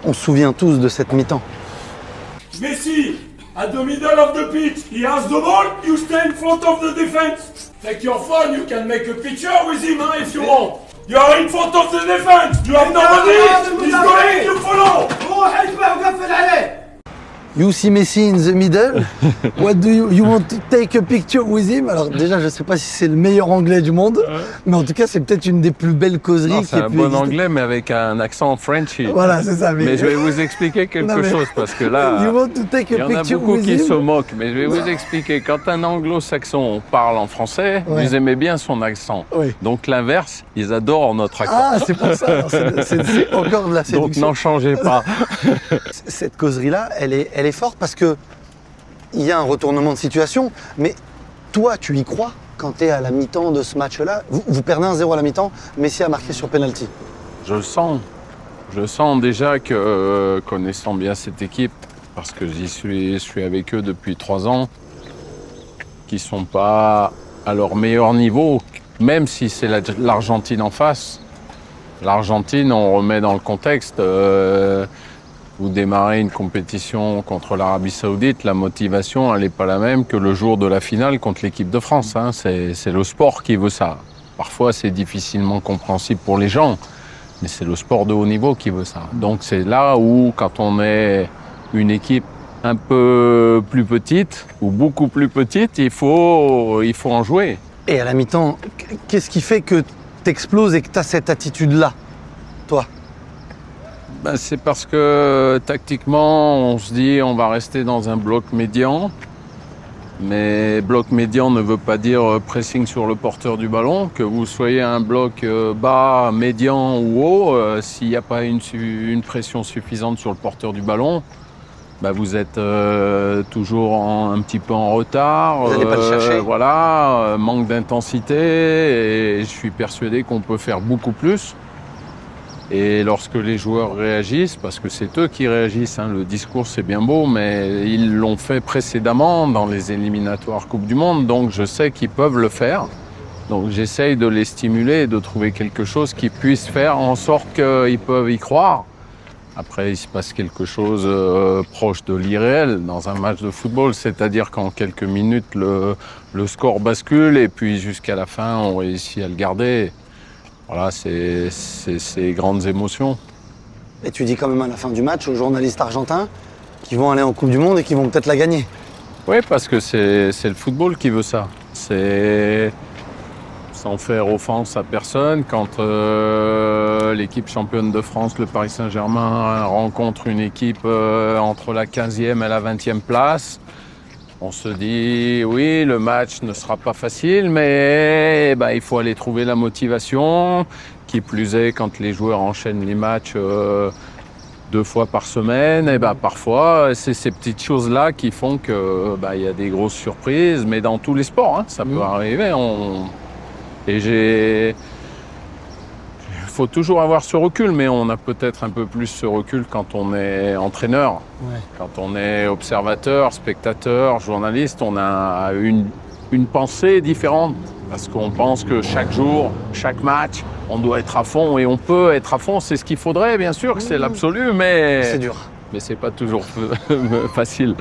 On se souvient tous de cette mi-temps. Messi, at the middle of the pitch, he has the ball, you stay in front of the defense. Take your phone, you can make a picture with him if you want. You are in front of the defense, you have nobody, he's going, you follow. You see Messi in the middle. What do you want to take a picture with him? Alors déjà, je ne sais pas si c'est le meilleur anglais du monde, mais en tout cas, c'est peut-être une des plus belles causeries Non, qui c'est ait un pu bon exister. anglais, mais avec un accent Frenchy. Voilà, c'est ça. Mais je vais vous expliquer quelque chose, parce que là, You want to take il y a en a picture beaucoup with qui him? se moquent. Mais je vais vous expliquer. Quand un anglo-saxon parle en français, Ouais. vous aimez bien son accent. Oui. Donc l'inverse, ils adorent notre accent. Ah, c'est pour ça. Alors, c'est encore de la Donc séduction. n'en changez pas. Cette causerie-là, elle est forte parce que il y a un retournement de situation, mais toi, tu y crois quand tu es à la mi-temps de ce match-là. Vous perdez 1-0 à la mi-temps, Messi a marqué sur penalty. Je le sens. Je sens déjà que, connaissant bien cette équipe, parce que je suis avec eux depuis 3 ans, qu'ils ne sont pas à leur meilleur niveau, même si c'est l'Argentine en face. L'Argentine, on remet dans le contexte. Vous démarrez une compétition contre l'Arabie Saoudite, la motivation, elle n'est pas la même que le jour de la finale contre l'équipe de France. Hein. C'est le sport qui veut ça. Parfois, c'est difficilement compréhensible pour les gens, mais c'est le sport de haut niveau qui veut ça. Donc c'est là où, quand on est une équipe un peu plus petite, ou beaucoup plus petite, il faut en jouer. Et à la mi-temps, qu'est-ce qui fait que tu exploses et que tu as cette attitude-là, toi? Ben, c'est parce que tactiquement, on se dit on va rester dans un bloc médian. Mais bloc médian ne veut pas dire pressing sur le porteur du ballon. Que vous soyez un bloc bas, médian ou haut, s'il n'y a pas une pression suffisante sur le porteur du ballon, ben vous êtes toujours un petit peu en retard. Vous n'allez pas le chercher. Voilà, manque d'intensité. Et je suis persuadé qu'on peut faire beaucoup plus. Et lorsque les joueurs réagissent, parce que c'est eux qui réagissent, hein, le discours c'est bien beau, mais ils l'ont fait précédemment dans les éliminatoires Coupe du Monde, donc je sais qu'ils peuvent le faire. Donc j'essaye de les stimuler et de trouver quelque chose qui puisse faire en sorte qu'ils peuvent y croire. Après, il se passe quelque chose proche de l'irréel dans un match de football, c'est-à-dire qu'en quelques minutes, le score bascule et puis jusqu'à la fin, on réussit à le garder. Voilà, c'est ces grandes émotions. Et tu dis quand même à la fin du match aux journalistes argentins qui vont aller en Coupe du Monde et qui vont peut-être la gagner. Oui, parce que c'est le football qui veut ça. C'est sans faire offense à personne. Quand l'équipe championne de France, le Paris Saint-Germain, rencontre une équipe entre la 15e et la 20e place, on se dit, oui, le match ne sera pas facile, mais il faut aller trouver la motivation. Qui plus est, quand les joueurs enchaînent les matchs 2 fois par semaine, parfois, c'est ces petites choses-là qui font que y a des grosses surprises, mais dans tous les sports, hein, ça peut arriver. Il faut toujours avoir ce recul, mais on a peut-être un peu plus ce recul quand on est entraîneur. Ouais. Quand on est observateur, spectateur, journaliste, on a une pensée différente. Parce qu'on pense que chaque jour, chaque match, on doit être à fond et on peut être à fond. C'est ce qu'il faudrait, bien sûr, c'est l'absolu, mais C'est dur. c'est pas toujours facile.